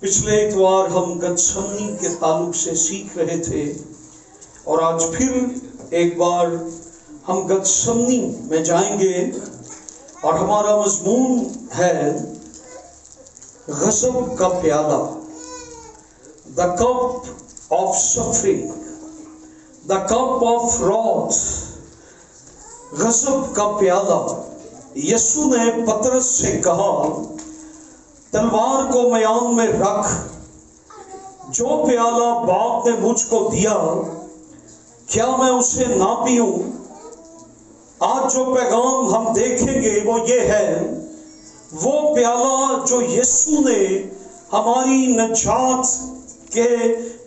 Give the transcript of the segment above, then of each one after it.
پچھلے اتوار ہم گتسمنی کے تعلق سے سیکھ رہے تھے اور آج پھر ایک بار ہم گتسمنی میں جائیں گے اور ہمارا مضمون ہے غضب کا پیالہ، the cup of suffering, the cup of wrath. غضب کا پیالہ۔ یسوع نے پترس سے کہا تلوار کو میان میں رکھ، جو پیالہ باپ نے مجھ کو دیا کیا میں اسے نہ پیوں؟ آج جو پیغام ہم دیکھیں گے وہ یہ ہے، وہ پیالہ جو یسوع نے ہماری نجات کے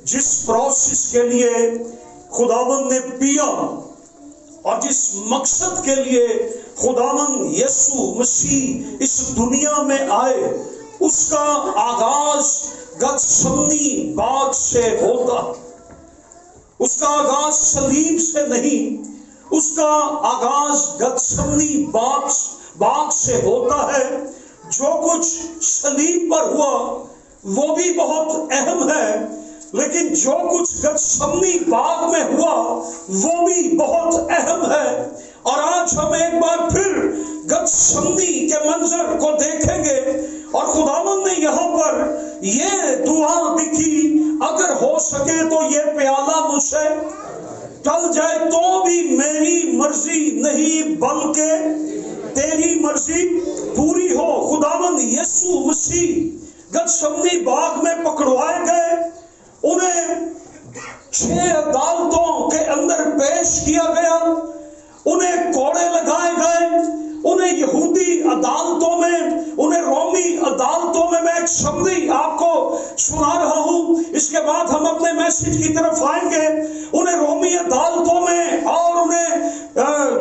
جس پروسیس کے لیے خداوند نے پیا اور جس مقصد کے لیے خداوند یسوع مسیح اس دنیا میں آئے، اس کا آغاز گتسمنی باغ سے ہوتا۔ اس کا آغاز صلیب سے نہیں، اس کا آغاز گتسمنی باغ سے ہوتا ہے۔ جو کچھ صلیب پر ہوا وہ بھی بہت اہم ہے، لیکن جو کچھ گتسمنی باغ میں ہوا وہ بھی بہت اہم ہے۔ اور آج ہم ایک بار پھر گتسمنی کے منظر کو دیکھیں گے اور خداوند نے یہاں پر یہ دعا لکھی، اگر ہو سکے تو یہ پیالہ مجھ سے ٹل جائے تو بھی میری مرضی نہیں بلکہ تیری مرضی پوری ہو۔ خداوند یسوع مسیح گتسمنی باغ میں پکڑوائے گئے، انہیں 6 عدالتوں کے اندر پیش کیا گیا، انہیں کوڑے لگائے گئے، انہیں یہودی عدالتوں میں، انہیں رومی عدالتوں میں ایک سمری آپ کو سنا رہا ہوں، اس کے بعد ہم اپنے میسج کی طرف آئیں گے۔ انہیں رومی عدالتوں میں اور انہیں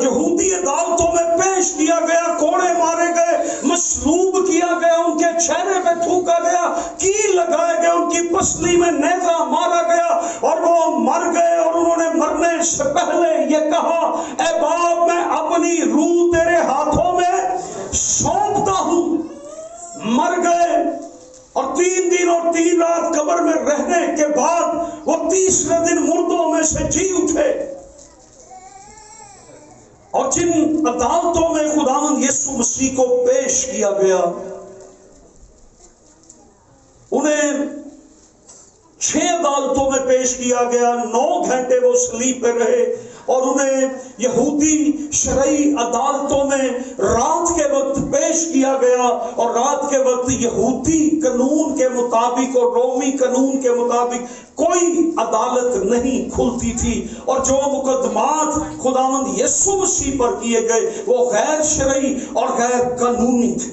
یہودی عدالتوں میں پیش کیا گیا، کوڑے مارے گئے، مصلوب کیا گیا، ان کے چہرے پہ تھوکا گیا، کیل لگائے گئے، ان کی پسلی میں نیزہ مارا گیا اور وہ مر گئے۔ اور انہوں نے مرنے سے پہلے یہ کہا، اے باپ میں اپنی روح تیرے ہاتھوں میں سونپتا ہوں۔ مر گئے اور 3 دن اور 3 رات قبر میں رہنے کے بعد وہ تیسرے دن مردوں میں سے جی اٹھے۔ اور جن عدالتوں میں خداوند یسوع مسیح کو پیش کیا گیا، انہیں 6 عدالتوں میں پیش کیا گیا، 9 گھنٹے وہ صلیب پہ رہے، اور انہیں یہودی شرعی عدالتوں میں رات کے وقت پیش کیا گیا، اور رات کے وقت یہودی قانون کے مطابق اور رومی قانون کے مطابق کوئی عدالت نہیں کھلتی تھی، اور جو مقدمات خداوند یسوع مسیح پر کیے گئے وہ غیر شرعی اور غیر قانونی تھے۔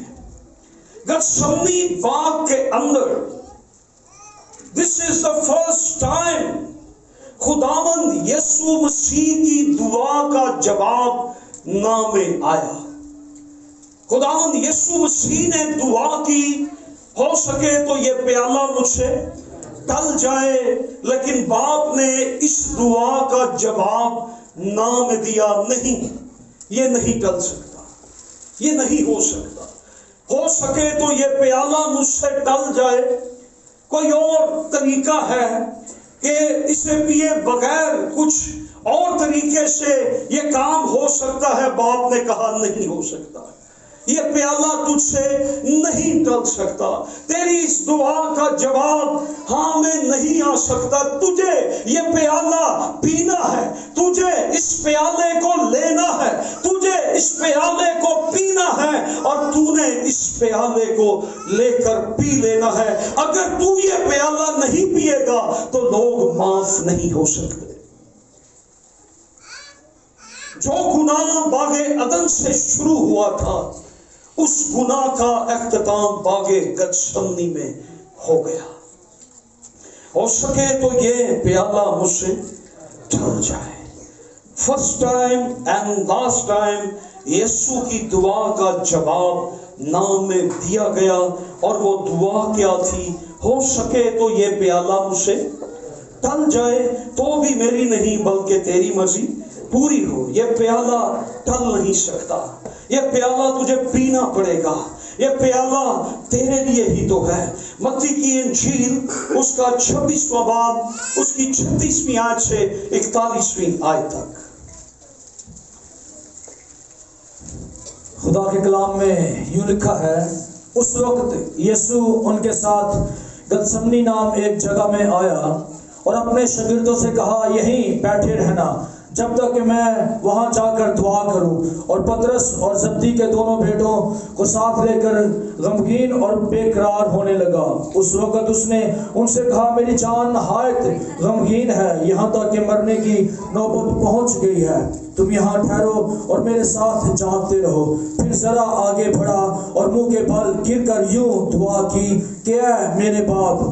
گتسمنی باغ کے اندر This is the first time خداوند یسوع مسیح کی دعا کا جواب نامے آیا۔ خداوند یسوع مسیح نے دعا کی، ہو سکے تو یہ پیالہ مجھ سے ٹل جائے، لیکن باپ نے اس دعا کا جواب نام دیا، نہیں، یہ نہیں ٹل سکتا، یہ نہیں ہو سکتا۔ ہو سکے تو یہ پیالہ مجھ سے ٹل جائے، کوئی اور طریقہ ہے کہ اسے پیے بغیر کچھ اور طریقے سے یہ کام ہو سکتا ہے۔ باپ نے کہا نہیں ہو سکتا، یہ پیالہ تجھ سے نہیں ٹل سکتا، تیری اس دعا کا جواب ہاں میں نہیں آ سکتا، تجھے یہ پیالہ پینا ہے، تجھے اس پیالے کو لینا ہے، تجھے اس پیالے کو پینا ہے، اور تو نے اس پیالے کو لے کر پی لینا ہے۔ اگر تو یہ پیالہ نہیں پیے گا تو لوگ معاف نہیں ہو سکتے۔ جو گناہ باغ عدن سے شروع ہوا تھا، اس گناہ کا اختتام باغ گتسمنی میں ہو گیا۔ ہو سکے تو یہ پیالہ مجھ سے ٹل جائے۔ First time and last time یسوع کی دعا کا جواب نام میں دیا گیا، اور وہ دعا کیا تھی؟ ہو سکے تو یہ پیالہ مجھ سے ٹل جائے تو بھی میری نہیں بلکہ تیری مرضی پوری ہو۔ یہ پیالہ ٹل نہیں سکتا، یہ پیالہ تجھے پینا پڑے گا، یہ پیالہ تیرے لیے ہی تو ہے۔ متی کی انجیل اس کا 26واں باب اس کی 36ویں آیت سے 41ویں آیت تک۔ خدا کے کلام میں یوں لکھا ہے، اس وقت یسوع ان کے ساتھ گتسمنی نام ایک جگہ میں آیا اور اپنے شاگردوں سے کہا، یہیں بیٹھے رہنا جب تک کہ میں وہاں جا کر دعا کروں۔ اور پطرس اور زبدی کے دونوں بیٹوں کو ساتھ لے کر غمگین اور بے قرار ہونے لگا۔ اس وقت اس نے ان سے کہا، میری جان نہایت غمگین ہے، یہاں تک کہ مرنے کی نوبت پہنچ گئی ہے۔ تم یہاں ٹھہرو اور میرے ساتھ جاگتے رہو۔ پھر ذرا آگے بڑھا اور منہ کے بل گر کر یوں دعا کی کہ اے میرے باپ،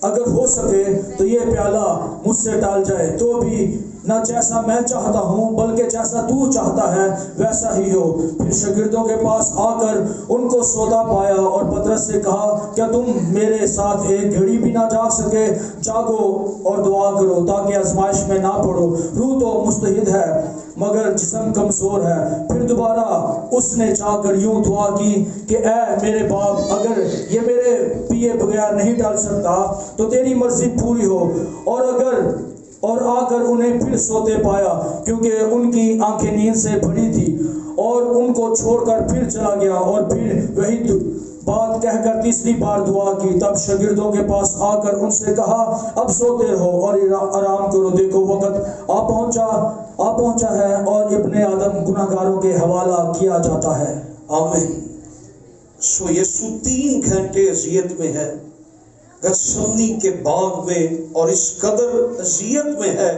اگر ہو سکے تو یہ پیالہ مجھ سے ٹال جائے، تو بھی نہ جیسا میں چاہتا ہوں بلکہ جیسا تو چاہتا ہے ویسا ہی ہو۔ پھر شاگردوں کے پاس آ کر ان کو سوتا پایا اور پطرس سے کہا، کیا تم میرے ساتھ ایک گھڑی بھی نہ جاگ سکے؟ جاگو اور دعا کرو تاکہ آزمائش میں نہ پڑو۔ روح تو مستعد ہے مگر جسم کمزور ہے۔ پھر دوبارہ اس نے جا کر یوں دعا کی کہ اے میرے باپ، اگر یہ میرے پیے بغیر نہیں ٹل سکتا تو تیری مرضی پوری ہو۔ اور آ کر انہیں پھر سوتے پایا، کیونکہ ان کی آنکھیں نیند سے بھری تھی، اور ان کو چھوڑ کر پھر چلا گیا اور پھر وہی بات کہہ کر تیسری بار دعا کی۔ تب شاگردوں کے پاس آ کر ان سے کہا، اب سوتے رہو اور آرام کرو، دیکھو وقت آ پہنچا ہے اور ابن آدم گناہگاروں کے حوالہ کیا جاتا ہے۔ آمین۔ سو یسوع 3 گھنٹے اذیت میں ہے، گتسمنی کے باغ میں، اور اس قدر اذیت میں ہے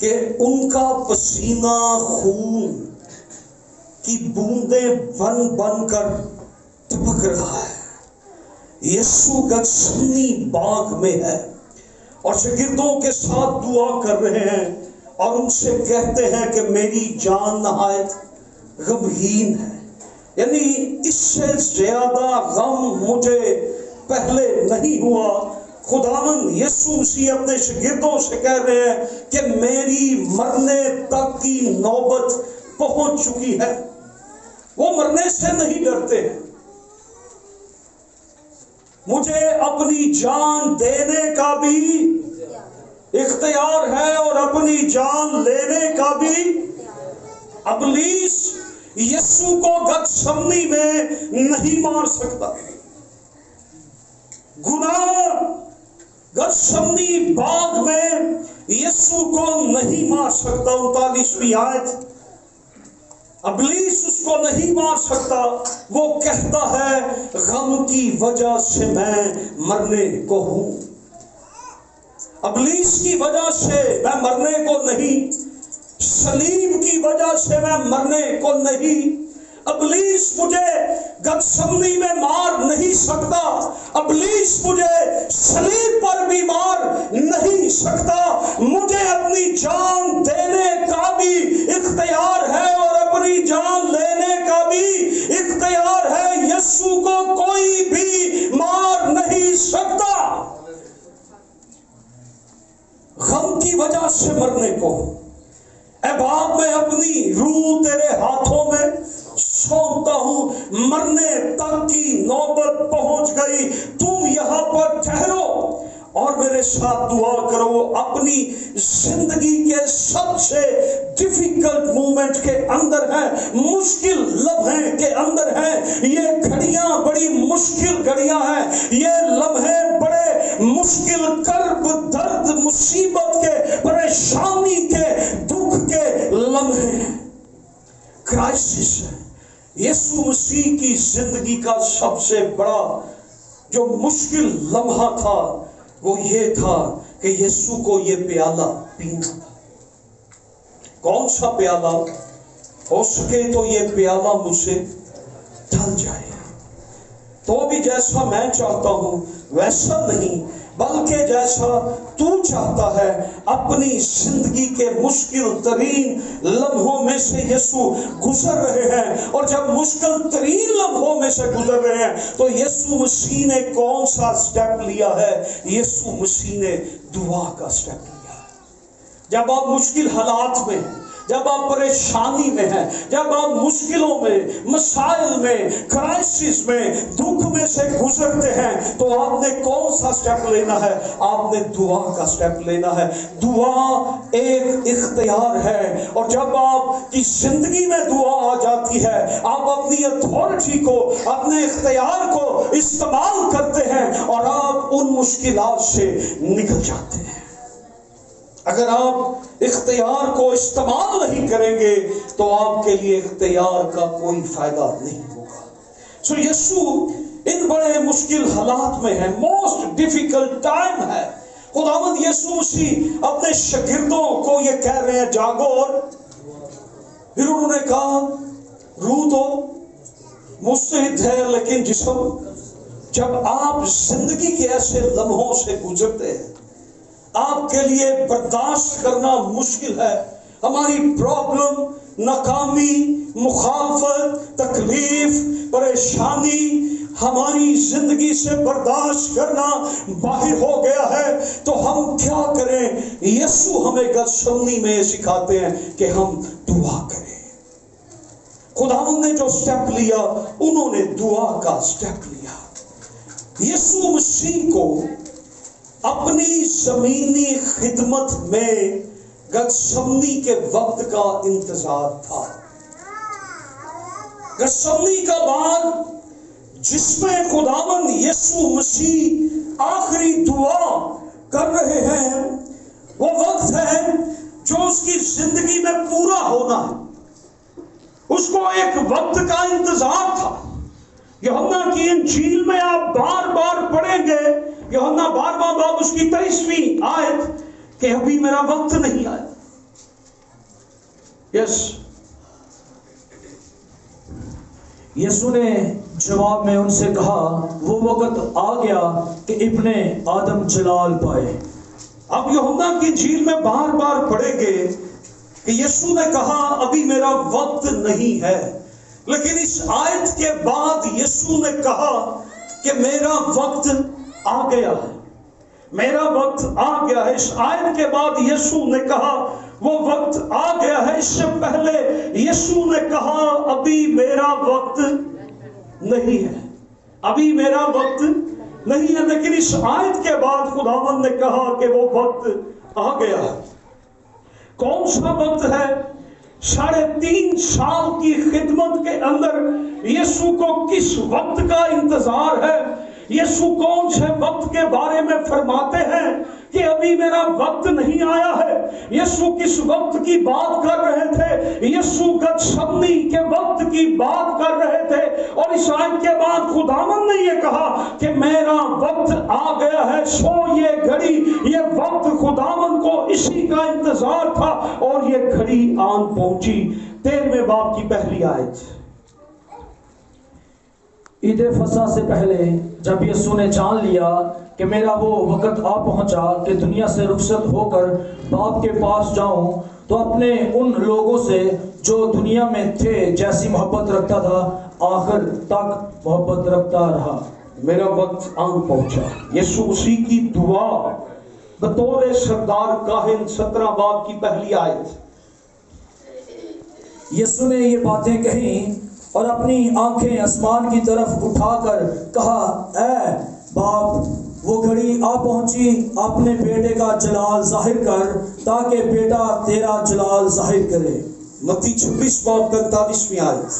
کہ ان کا پسینہ خون کی بوندیں بن بن کر ٹپک رہا ہے۔ یسوع گتسمنی باغ میں ہے اور شاگردوں کے ساتھ دعا کر رہے ہیں اور ان سے کہتے ہیں کہ میری جان نہایت غمگین ہے۔ یعنی اس سے زیادہ غم مجھے پہلے نہیں ہوا۔ خداوند یسوع مسیح اپنے شاگردوں سے کہہ رہے ہیں کہ میری مرنے تک کی نوبت پہنچ چکی ہے۔ وہ مرنے سے نہیں ڈرتے ہیں، مجھے اپنی جان دینے کا بھی اختیار ہے اور اپنی جان لینے کا بھی۔ ابلیس یسوع کو گتسمنی میں نہیں مار سکتا، گناہ گتسمنی باغ میں یسوع کو نہیں مار سکتا۔ 39ویں آیت، ابلیس اس کو نہیں مار سکتا۔ وہ کہتا ہے غم کی وجہ سے میں مرنے کو ہوں، ابلیس کی وجہ سے میں مرنے کو نہیں، صلیب کی وجہ سے میں مرنے کو نہیں۔ ابلیس مجھے گتسمنی میں مار نہیں سکتا، ابلیس مجھے صلیب پر بھی مار نہیں سکتا۔ مجھے اپنی جان دینے کا بھی اختیار ہے اور اپنی جان لینے کا بھی اختیار ہے۔ یسوع کو کوئی بھی مار نہیں سکتا۔ غم کی وجہ سے مرنے کو، اے باپ میں اپنی روح تیرے ہاتھوں میں سونپتا ہوں، مرنے تک کی نوبت پہنچ گئی، تم یہاں پر ٹھہرو اور میرے ساتھ دعا کرو۔ اپنی زندگی کے سب سے ڈیفیکلٹ مومنٹ کے اندر ہیں، مشکل لمحے کے اندر ہیں، یہ گھڑیاں بڑی مشکل گھڑیاں ہیں، یہ لمحے بڑے مشکل، کرب، درد، مصیبت کے، پریشانی کے، دکھ کے لمحے ہیں، کرائسس ہے۔ یسوع مسیح کی زندگی کا سب سے بڑا جو مشکل لمحہ تھا وہ یہ تھا کہ یسوع کو یہ پیالہ پینا تھا۔ کون سا پیالہ؟ ہو سکے تو یہ پیالہ مجھ سے ٹل جائے، تو بھی جیسا میں چاہتا ہوں ویسا نہیں بلکہ جیسا تو چاہتا ہے۔ اپنی زندگی کے مشکل ترین لمحوں میں سے یسوع گزر رہے ہیں، اور جب مشکل ترین لمحوں میں سے گزر رہے ہیں تو یسوع مسیح نے کون سا سٹیپ لیا ہے؟ یسوع مسیح نے دعا کا سٹیپ لیا ہے۔ جب آپ مشکل حالات میں، جب آپ پریشانی میں ہیں، جب آپ مشکلوں میں، مسائل میں، کرائسس میں، دکھ میں سے گزرتے ہیں، تو آپ نے کون سا سٹیپ لینا ہے؟ آپ نے دعا کا سٹیپ لینا ہے۔ دعا ایک اختیار ہے، اور جب آپ کی زندگی میں دعا آ جاتی ہے، آپ اپنی اتھارٹی کو، اپنے اختیار کو استعمال کرتے ہیں اور آپ ان مشکلات سے نکل جاتے ہیں۔ اگر آپ اختیار کو استعمال نہیں کریں گے تو آپ کے لیے اختیار کا کوئی فائدہ نہیں ہوگا۔ سو یسوع ان بڑے مشکل حالات میں ہے، موسٹ ڈیفیکلٹ ٹائم ہے۔ خداوند یسوع مسیح اپنے شاگردوں کو یہ کہہ رہے ہیں، جاگو اور پھر انہوں نے کہا روح تو مستعد ہے لیکن جسم۔ جب آپ زندگی کے ایسے لمحوں سے گزرتے ہیں، آپ کے لیے برداشت کرنا مشکل ہے، ہماری پرابلم، ناکامی، مخالفت، تکلیف، پریشانی ہماری زندگی سے برداشت کرنا باہر ہو گیا ہے، تو ہم کیا کریں؟ یسوع ہمیں گتسمنی میں سکھاتے ہیں کہ ہم دعا کریں۔ خداوند نے جو سٹیپ لیا، انہوں نے دعا کا سٹیپ لیا۔ یسوع مسیح کو اپنی زمینی خدمت میں گتسمنی کے وقت کا انتظار تھا۔ گتسمنی کا بعد جس میں خداوند یسوع مسیح آخری دعا کر رہے ہیں، وہ وقت ہے جو اس کی زندگی میں پورا ہونا ہے۔ اس کو ایک وقت کا انتظار تھا۔ یوحنا کی انجیل میں آپ بار بار پڑھیں گے، یوحنا 12واں باب اس کی 23ویں آیت، کہ ابھی میرا وقت نہیں آیا۔ یسوع نے جواب میں ان سے کہا، وہ وقت آ گیا کہ ابن آدم جلال پائے۔ اب یوحنا کی انجیل میں بار بار پڑھیں گے کہ یسوع نے کہا ابھی میرا وقت نہیں ہے، لیکن اس آیت کے بعد یسوع نے کہا کہ میرا وقت آ گیا ہے، میرا وقت آ گیا ہے۔ اس آیت کے بعد یسوع نے کہا وہ وقت آ گیا ہے۔ اس سے پہلے یسوع نے کہا ابھی میرا وقت نہیں ہے، ابھی میرا وقت نہیں ہے، لیکن اس آیت کے بعد خداوند نے کہا کہ وہ وقت آ گیا ہے۔ کون سا وقت ہے؟ 3.5 سال کی خدمت کے اندر یسوع کو کس وقت کا انتظار ہے؟ یسوع کون سے وقت کے بارے میں فرماتے ہیں کہ ابھی میرا وقت نہیں آیا ہے؟ یسوع کس وقت کی بات کر رہے تھے؟ یسوع گتسمنی کے وقت کی بات کر رہے تھے، اور اس آیت کے بعد خداوند نے یہ کہا کہ میرا وقت آ گیا ہے۔ سو یہ گھڑی، یہ وقت خداوند کو اسی کا انتظار تھا، اور یہ گھڑی آن پہنچی۔ 13ویں باب کی پہلی آیت۔ عید فصح سے پہلے جب یسوع نے جان لیا کہ میرا وہ وقت آ پہنچا کہ دنیا سے رخصت ہو کر باپ کے پاس جاؤں، تو اپنے ان لوگوں سے جو دنیا میں تھے جیسی محبت رکھتا تھا، آخر تک محبت رکھتا رہا۔ میرا وقت آن پہنچا۔ یسوع مسیح کی دعا بطور سردار کاہن، 17 باب کی پہلی آیت۔ یسوع نے یہ باتیں کہیں اور اپنی آنکھیں آسمان کی طرف اٹھا کر کہا، اے باپ، وہ گھڑی آ پہنچی، اپنے بیٹے کا جلال ظاہر کر، تاکہ بیٹا تیرا جلال ظاہر کرے۔ متی 26 باب 45ویں آیت۔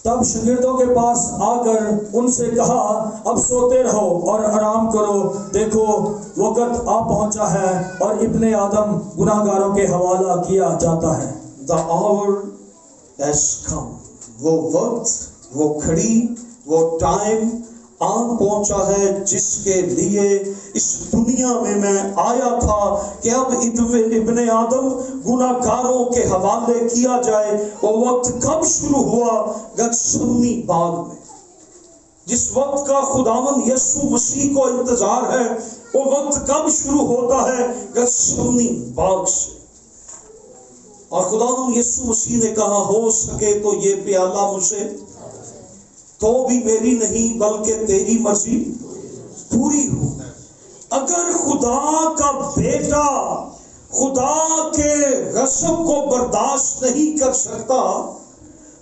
تب شاگردوں کے پاس آ کر ان سے کہا، اب سوتے رہو اور آرام کرو، دیکھو وقت آ پہنچا ہے اور ابن آدم گناہ گاروں کے حوالہ کیا جاتا ہے۔ The hour has come۔ وہ وقت، وہ گھڑی، وہ ٹائم آن پہنچا ہے جس کے لیے اس دنیا میں آیا تھا کہ اب ابن آدم گناہ گاروں کے حوالے کیا جائے۔ وہ وقت کب شروع ہوا؟ گتسمنی باغ میں۔ جس وقت کا خداوند یسوع مسیح کو انتظار ہے، وہ وقت کب شروع ہوتا ہے؟ گتسمنی باغ سے۔ اور خداوند یسوع مسیح نے کہا، ہو سکے تو یہ پیالہ مجھ سے تو بھی میری نہیں بلکہ تیری مرضی پوری ہو۔ اگر خدا کا بیٹا خدا کے غضب کو برداشت نہیں کر سکتا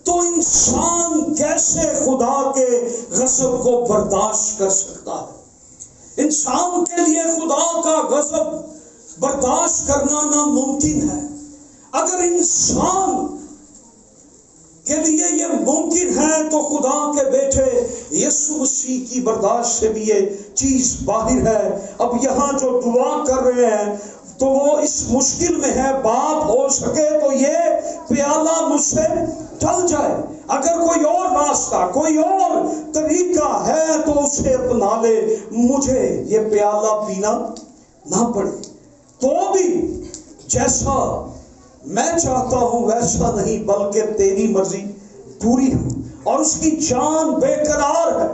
تو انسان کیسے خدا کے غضب کو برداشت کر سکتا ہے؟ انسان کے لیے خدا کا غضب برداشت کرنا ناممکن ہے۔ اگر انسان کے لیے یہ ممکن ہے تو خدا کے بیٹے یسوع مسیح کی برداشت سے بھی یہ چیز باہر ہے۔ اب یہاں جو دعا کر رہے ہیں تو وہ اس مشکل میں ہے، باپ ہو سکے تو یہ پیالہ مجھ سے ٹل جائے، اگر کوئی اور راستہ کوئی اور طریقہ ہے تو اسے اپنا لے، مجھے یہ پیالہ پینا نہ پڑے۔ تو بھی جیسا میں چاہتا ہوں ویسا نہیں بلکہ تیری مرضی پوری ہو۔ اور اس کی جان بے قرار ہے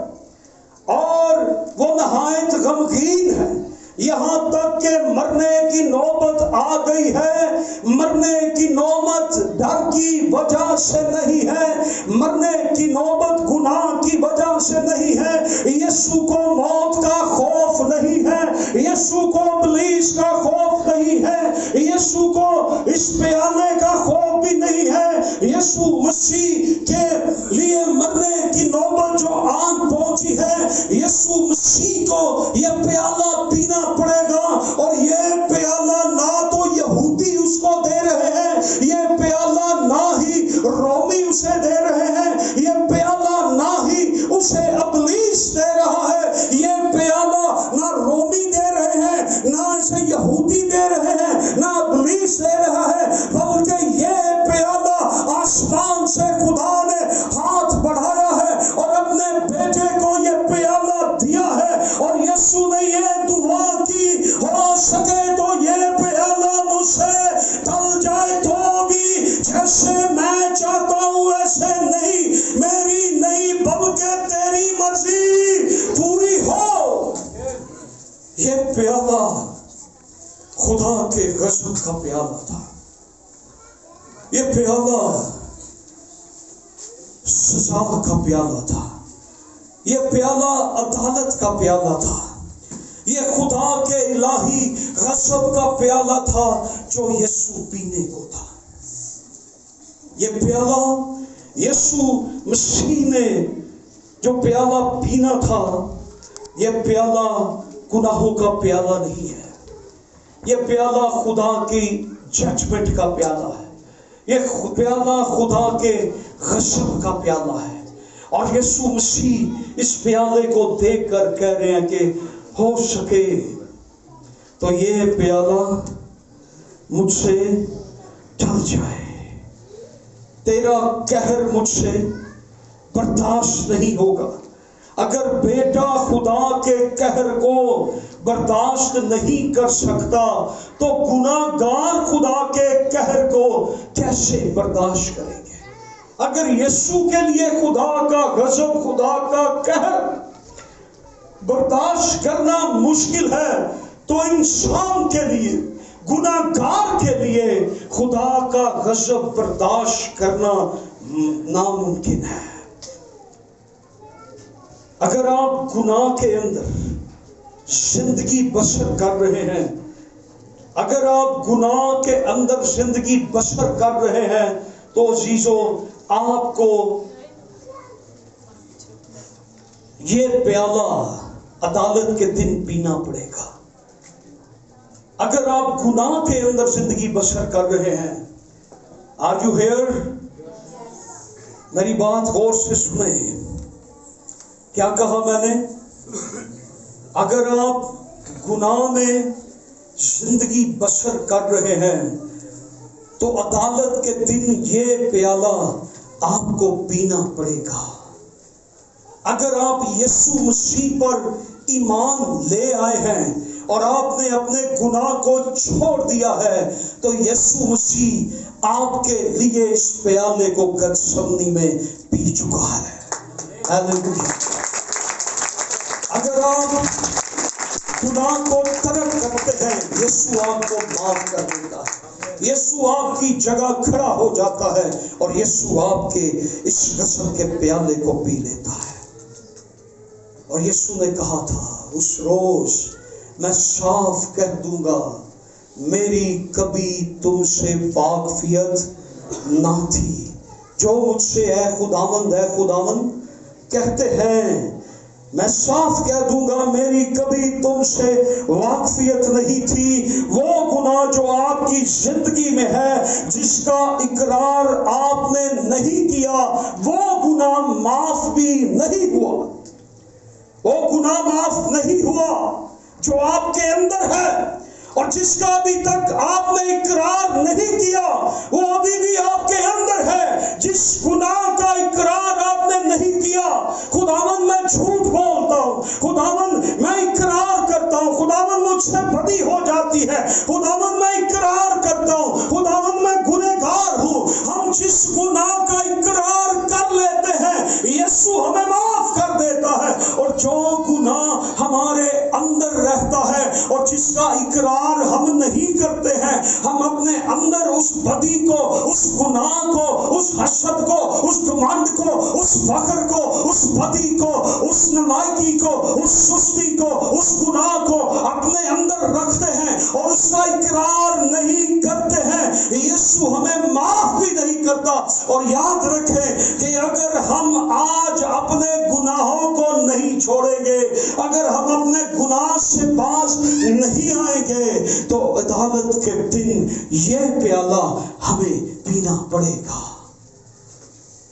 اور وہ نہایت غمگین ہے، یہاں تک کہ مرنے کی نوبت آ گئی ہے۔ مرنے کی نوبت ڈر کی وجہ سے نہیں ہے، مرنے کی نوبت گناہ کی وجہ سے نہیں ہے۔ یسوع کو موت کا خوف نہیں ہے، یسوع کو ابلیس کا خوف نہیں ہے، یسوع کو اس پیالے کا خوف بھی نہیں ہے۔ یسوع مسیح کے لیے مرنے کی نوبت جو آن پہنچی ہے، یسوع مسیح کو یہ پیالہ پینا پڑے گا، اور یہ پیالہ نہ تو یہودی اس کو دے رہے ہیں، یہ پیالہ نہ ہی رومی اسے دے رہے ہیں، یہ پیالہ نہ ہی اسے ابلیس دے رہا ہے، یہ پیالہ نہ رومی دے رہے ہیں، نہ اسے یہودی دے رہے ہیں، نہ ابلیس دے رہا ہے، بلکہ یہ پیالہ آسمان سے خدا نے ہاتھ بڑھایا ہے اور اپنے بیٹے کو یہ پیالہ دیا ہے۔ اور یسوع نے یہ دعا کی، ہو سکے تو یہ پیالہ مجھ سے ٹل جائے تو بھی جیسے میں چاہتا ہوں ایسے نہیں، میری نہیں بلکہ تیری مرضی پوری ہو۔ یہ پیالہ خدا کے غضب کا پیالہ تھا، یہ پیالہ سزا کا پیالہ تھا، یہ پیالہ عدالت کا پیالہ تھا، یہ خدا کے الہی غضب کا پیالہ تھا جو یسوع پینے کو تھا۔ یہ پیالہ یسوع مسیح نے جو پیالہ پینا تھا، یہ پیالہ گناہوں کا پیالہ نہیں ہے، یہ پیالہ خدا کی ججمنٹ کا پیالہ ہے، یہ پیالہ خدا کے غضب کا پیالہ ہے۔ اور یسوع مسیح اس پیالے کو دیکھ کر کہہ رہے ہیں کہ ہو سکے تو یہ پیالہ مجھ سے ٹل جائے، تیرا قہر مجھ سے برداشت نہیں ہوگا۔ اگر بیٹا خدا کے قہر کو برداشت نہیں کر سکتا تو گناہ گار خدا کے قہر کو کیسے برداشت کریں گے؟ اگر یسوع کے لیے خدا کا غضب خدا کا قہر برداشت کرنا مشکل ہے تو انسان کے لیے گناہ گار کے لیے خدا کا غضب برداشت کرنا ناممکن ہے۔ اگر آپ گناہ کے اندر زندگی بسر کر رہے ہیں، اگر آپ گناہ کے اندر زندگی بسر کر رہے ہیں تو عزیزو آپ کو یہ پیالہ عدالت کے دن پینا پڑے گا۔ اگر آپ گناہ کے اندر زندگی بسر کر رہے ہیں، آر یو ہیئر؟ میری بات غور سے سنیں، کیا کہا میں نے؟ اگر آپ گناہ میں زندگی بسر کر رہے ہیں تو عدالت کے دن یہ پیالہ آپ کو پینا پڑے گا۔ اگر آپ یسوع مسیح پر ایمان لے آئے ہیں اور آپ نے اپنے گناہ کو چھوڑ دیا ہے تو یسوع مسیح آپ کے لیے اس پیالے کو گتسمنی میں پی چکا ہے۔ ہاللیلویا۔ اگر آپ گناہ کو ترک کرتے ہیں، یسوع آپ کو معاف کر دیتا ہے، یسوع آپ کی جگہ کھڑا ہو جاتا ہے اور یسوع آپ کے اس غضب کے پیالے کو پی لیتا ہے۔ اور یسوع نے کہا تھا اس روز میں صاف کہہ دوں گا میری کبھی تم سے واقفیت نہ تھی. جو مجھ سے اے خداوند کہتے ہیں، میں صاف کہہ دوں گا میری کبھی تم سے واقفیت نہیں تھی. وہ گناہ جو آپ کی زندگی میں ہے، جس کا اقرار آپ نے نہیں کیا، وہ گناہ معاف بھی نہیں ہوا. وہ گناہ معاف نہیں ہوا جو آپ کے اندر ہے، اور جس کا ابھی تک آپ نے اقرار نہیں کیا وہ ابھی بھی آپ کے اندر ہے. جس گناہ کا اقرار آپ نے نہیں کیا، خداوند میں جھوٹ بولتا ہوں، خداوند میں اقرار کرتا ہوں، خداوند مجھ سے بدی ہو جاتی ہے، خداوند میں اقرار کرتا ہوں، خداوند میں گنہگار ہوں. ہم جس گناہ کا اقرار کر لیتے ہیں، یسوع ہمیں معاف کر دیتا ہے. اور جو گناہ ہمارے اندر رہتا ہے اور جس کا اقرار ہم نہیں کرتے ہیں، ہم اپنے اندر اس بدی کو، اس گناہ کو، اس حسد کو، اس گھمنڈ کو، اس فخر کو، اس بدی کو، اس نالائکی کو، اس سستی کو، اس گناہ کو اپنے اندر رکھتے ہیں اور اس کا اقرار نہیں کرتے ہیں. یسوع ہمیں معاف بھی نہیں کرتا. اور یاد رکھیں کہ اگر ہم آج اپنے گناہوں کو نہیں چھوڑیں گے، اگر ہم اپنے گناہ سے باز نہیں آئیں گے، تو عدالت کے دن یہ پیالہ ہمیں پینا پڑے گا.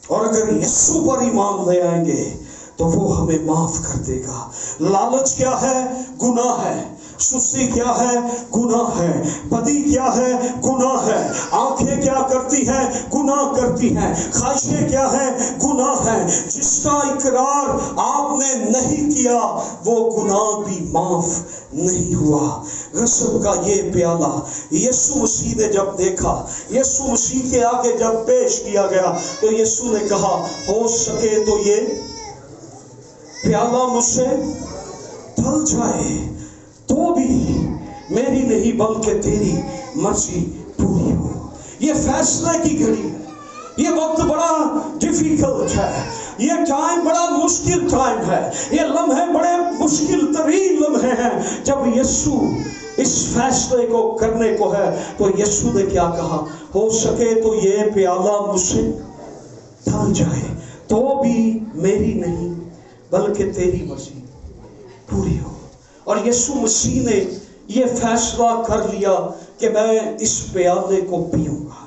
اور اگر یسوع پر ایمان لے آئیں گے تو وہ ہمیں معاف کر دے گا. لالچ کیا ہے؟ گناہ ہے. سستی کیا ہے؟ گناہ ہے. بدی کیا ہے؟ گناہ ہے. آنکھیں کیا کرتی ہیں؟ گناہ کرتی ہیں. خواہشیں کیا ہیں؟ گناہ ہے. جس کا اقرار آپ نے نہیں کیا وہ گناہ بھی معاف نہیں ہوا. غصب کا یہ پیالہ یسوع مسیح نے جب دیکھا، یسوع مسیح کے آگے جب پیش کیا گیا، تو یسوع نے کہا ہو سکے تو یہ پیالہ مجھ سے ٹل جائے، تو بھی میری نہیں بلکہ تیری مرضی پوری ہو. یہ فیصلے کی گھڑی ہے. یہ وقت بڑا ڈیفیکلٹ ہے. یہ ٹائم بڑا مشکل ٹائم ہے. یہ لمحے بڑے مشکل ترین لمحے ہیں. جب یسوع اس فیصلے کو کرنے کو ہے تو یسوع نے کیا کہا؟ ہو سکے تو یہ پیالہ مجھ سے ٹل جائے، تو بھی میری نہیں بلکہ تیری مرضی پوری ہو. اور یسوع مسیح نے یہ فیصلہ کر لیا کہ میں اس پیالے کو پیوں گا،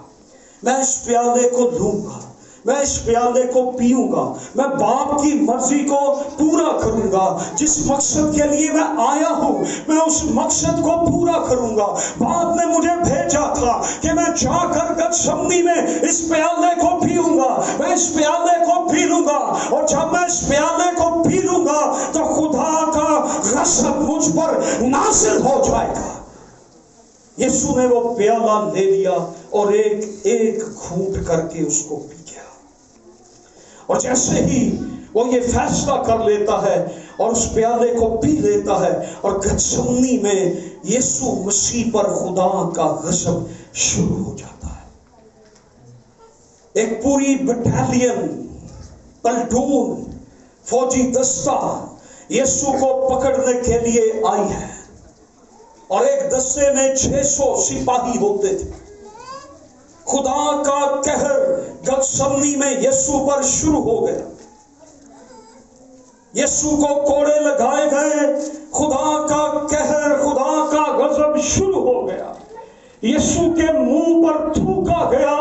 میں اس پیالے کو لوں گا، میں اس پیالے کو پیوں گا. میں باپ کی مرضی کو پورا کروں گا. جس مقصد کے لیے میں آیا ہوں میں اس مقصد کو پورا کروں گا. باپ نے مجھے بھیجا تھا کہ میں جا کر گتسمنی میں اس پیالے کو پیوں گا، میں اس پیالے کو پی لوں گا. اور جب میں اس پیالے کو پی لوں گا تو خدا کا غضب مجھ پر نازل ہو جائے گا. یسوع نے وہ پیالہ لے لیا اور ایک ایک گھونٹ کر کے اس کو پی گیا. اور جیسے ہی وہ یہ فیصلہ کر لیتا ہے اور اس پیالے کو پی لیتا ہے، اور گتسمنی میں یسوع مسیح پر خدا کا غضب شروع ہو جاتا ہے. ایک پوری بٹالین، پلٹون، فوجی دستہ یسوع کو پکڑنے کے لیے آئی ہے، اور ایک دستے میں 600 سپاہی ہوتے تھے. خدا کا قہر گتسمنی میں یسوع پر شروع ہو گیا. یسوع کو کوڑے لگائے گئے. خدا کا قہر، خدا کا غضب شروع ہو گیا. یسوع کے منہ پر تھوکا گیا.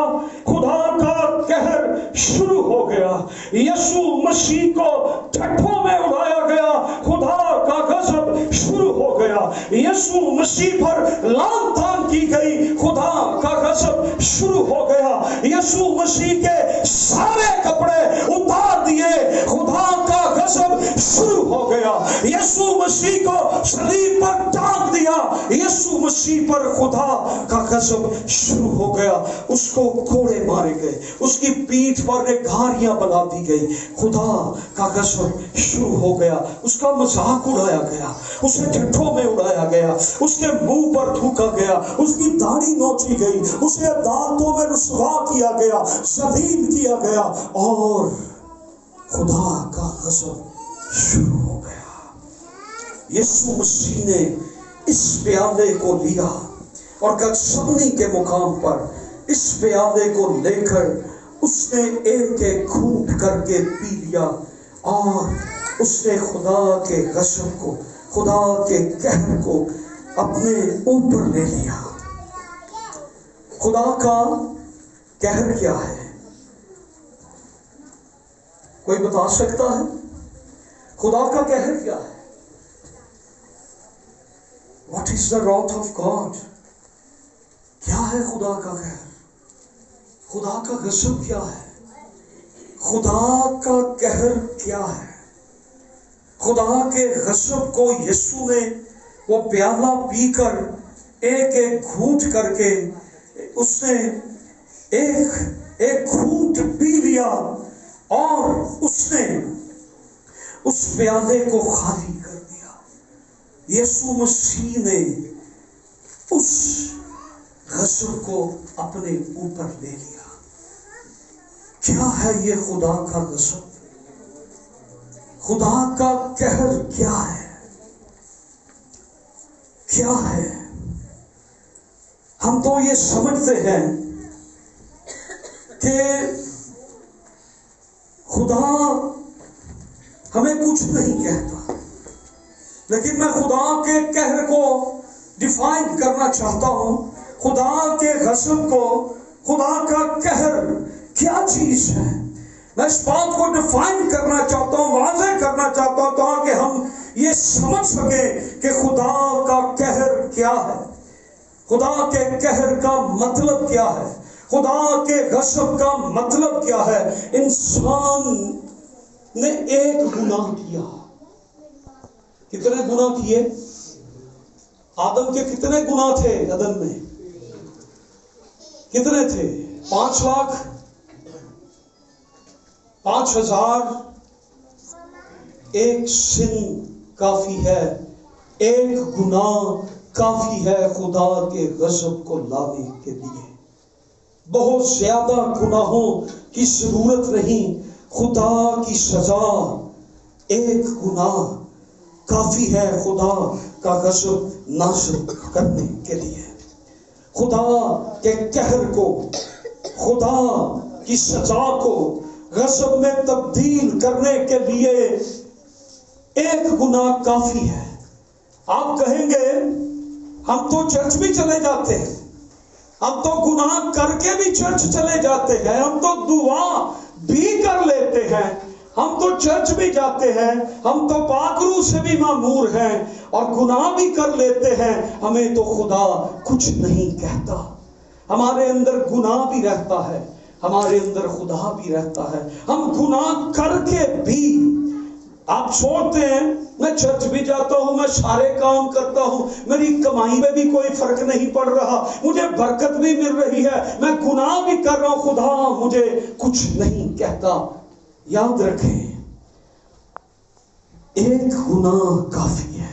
خدا کا قہر شروع ہو گیا. یسوع مسیح کو ٹھٹھوں میں اڑایا گیا. خدا کا غضب شروع ہو گیا. یسوع مسیح پر لعن طعن کی گئی. خدا کا غضب شروع ہو گیا. یسوع مسیح کے سارے کپڑے اتار دیے. خدا کا غضب شروع ہو گیا. یسوع مسیح کو صلیب پر ٹانگ دیا. یسوع مسیح پر خدا کا غضب شروع ہو گیا. اس کو کوڑے مارے گئے، اس کی پیٹھ پر گھاریاں بنا دی گئی. خدا کا غضب شروع ہو گیا. اس کا مذاق اڑایا گیا، اسے ٹھٹھوں میں اڑایا گیا، اس کے منہ پر تھوکا گیا، اس کی داڑھی نوچی گئی، اسے عدالتوں میں رسوا کیا گیا، ذلیل کیا گیا، اور خدا کا غضب شروع ہو گیا. یسوع مسیح نے اس پیالے کو لیا اور گتسمنی کے مقام پر اس پیالے کو لے کر اس نے ایک ایک گھونٹ کر کے پی لیا اور اس نے خدا کے غضب کو، خدا کے قہر کو اپنے اوپر لے لیا۔ خدا کا قہر کیا ہے؟ کوئی بتا سکتا ہے؟ خدا کا قہر کیا ہے؟ What is the wrath of God؟ کیا ہے خدا کا قہر؟ خدا کا غضب کیا ہے؟ خدا کا قہر کیا ہے؟ خدا کے غضب کو یسوع نے وہ پیالہ پی کر ایک ایک گھونٹ کر کے اس نے ایک گھونٹ پی لیا اور اس نے اس پیالے کو خالی کر دیا۔ یسوع مسیح نے اس غضب کو اپنے اوپر لے لیا۔ کیا ہے یہ خدا کا غضب؟ خدا کا قہر کیا ہے؟ کیا ہے؟ ہم تو یہ سمجھتے ہیں کہ خدا ہمیں کچھ نہیں کہتا، لیکن میں خدا کے قہر کو ڈیفائن کرنا چاہتا ہوں، خدا کے غضب کو، خدا کا قہر کیا چیز ہے۔ میں اس بات کو ڈیفائن کرنا چاہتا ہوں، واضح کرنا چاہتا ہوں تاکہ ہم یہ سمجھ سکیں کہ خدا کا قہر کیا ہے، خدا کے قہر کا مطلب کیا ہے، خدا کے غضب کا مطلب کیا ہے۔ انسان نے ایک گناہ کیا۔ کتنے گناہ کیے؟ آدم کے کتنے گناہ تھے عدن میں؟ کتنے تھے؟ 5 لاکھ 5,000۔ ایک سن کافی ہے، ایک گناہ کافی ہے خدا کے غضب کو لانے کے لیے۔ بہت زیادہ گناہوں کی ضرورت نہیں، خدا کی سزا ایک گناہ کافی ہے خدا کا غضب نازل کرنے کے لیے۔ خدا کے قہر کو، خدا کی سزا کو غضب میں تبدیل کرنے کے لیے ایک گناہ کافی ہے۔ آپ کہیں گے ہم تو چرچ بھی چلے جاتے ہیں، ہم تو گناہ کر کے بھی چرچ چلے جاتے ہیں، ہم تو دعا بھی کر لیتے ہیں، ہم تو چرچ بھی جاتے ہیں، ہم تو پاک روح سے بھی معمور ہیں اور گناہ بھی کر لیتے ہیں، ہمیں تو خدا کچھ نہیں کہتا۔ ہمارے اندر گناہ بھی رہتا ہے، ہمارے اندر خدا بھی رہتا ہے، ہم گناہ کر کے بھی۔ آپ سوچتے ہیں میں چرچ بھی جاتا ہوں، میں سارے کام کرتا ہوں، میری کمائی میں بھی کوئی فرق نہیں پڑ رہا، مجھے برکت بھی مل رہی ہے، میں گناہ بھی کر رہا ہوں، خدا مجھے کچھ نہیں کہتا۔ یاد رکھیں، ایک گناہ کافی ہے۔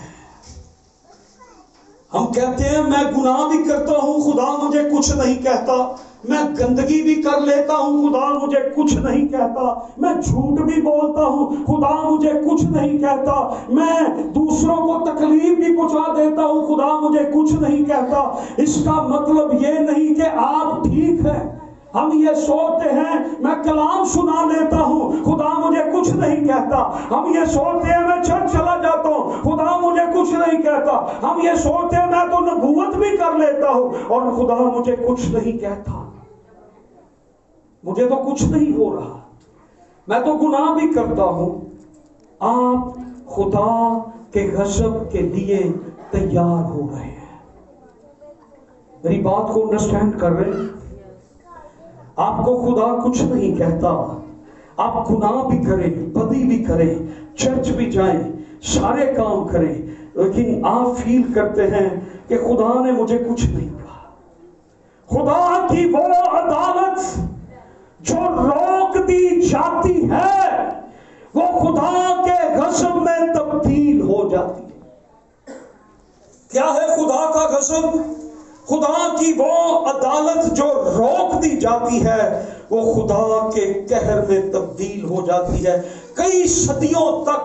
ہم کہتے ہیں میں گناہ بھی کرتا ہوں، خدا مجھے کچھ نہیں کہتا، میں گندگی بھی کر لیتا ہوں، خدا مجھے کچھ نہیں کہتا، میں جھوٹ بھی بولتا ہوں، خدا مجھے کچھ نہیں کہتا، میں دوسروں کو تکلیف بھی پہنچا دیتا ہوں، خدا مجھے کچھ نہیں کہتا۔ اس کا مطلب یہ نہیں کہ آپ ٹھیک ہیں۔ ہم یہ سوچتے ہیں میں کلام سنا لیتا ہوں، خدا مجھے کچھ نہیں کہتا۔ ہم یہ سوچتے ہیں میں چرچ چلا جاتا ہوں، خدا مجھے کچھ نہیں کہتا۔ ہم یہ سوچتے ہیں میں تو نبوت بھی کر لیتا ہوں اور خدا مجھے کچھ نہیں کہتا۔ مجھے تو کچھ نہیں ہو رہا، میں تو گناہ بھی کرتا ہوں۔ آپ خدا کے غضب کے لیے تیار ہو رہے ہیں۔ میری بات کو انڈرسٹینڈ کر رہے ہیں؟ آپ کو خدا کچھ نہیں کہتا، آپ گناہ بھی کریں، بدی بھی کریں، چرچ بھی جائیں، سارے کام کریں، لیکن آپ فیل کرتے ہیں کہ خدا نے مجھے کچھ نہیں کہا۔ خدا کی وہ عدالت جو روک دی جاتی ہے وہ خدا کے غضب میں تبدیل ہو جاتی ہے۔ کیا ہے خدا کا غضب؟ خدا کی وہ عدالت جو روک دی جاتی ہے وہ خدا کے قہر میں تبدیل ہو جاتی ہے۔ کئی صدیوں تک